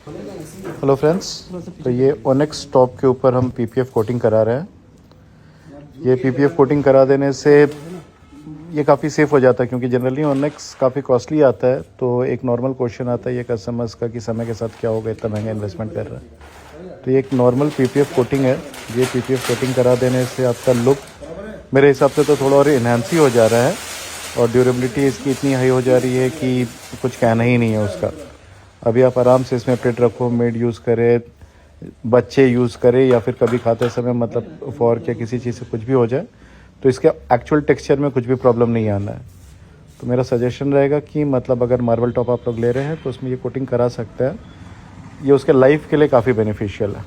Hello friends, तो ये ओनेक्स top के ऊपर हम पीपीएफ कोटिंग करा रहे हैं। ये पीपीएफ कोटिंग करा देने से ये काफ़ी सेफ़ हो जाता है, क्योंकि जनरली ओनेक्स काफ़ी कॉस्टली आता है। तो एक नॉर्मल क्वेश्चन आता है ये कस्टमर्स का कि समय के साथ क्या होगा, इतना महंगा इन्वेस्टमेंट कर रहा है। तो ये एक नॉर्मल पीपीएफ कोटिंग है। ये पीपीएफ कोटिंग करा देने से आपका लुक मेरे हिसाब से तो थोड़ा और इन्हांस ही हो जा रहा है, और ड्यूरेबिलिटी इसकी इतनी हाई हो जा रही है कि कुछ कहना ही नहीं है उसका। अभी आप आराम से इसमें प्लेट रखो, मेड यूज़ करे, बच्चे यूज़ करें, या फिर कभी खाते समय मतलब फॉर्क या किसी चीज़ से कुछ भी हो जाए तो इसके एक्चुअल टेक्सचर में कुछ भी प्रॉब्लम नहीं आना है। तो मेरा सजेशन रहेगा कि मतलब अगर मार्बल टॉप आप लोग ले रहे हैं तो उसमें ये कोटिंग करा सकते हैं। ये उसके लाइफ के लिए काफ़ी बेनिफिशियल है।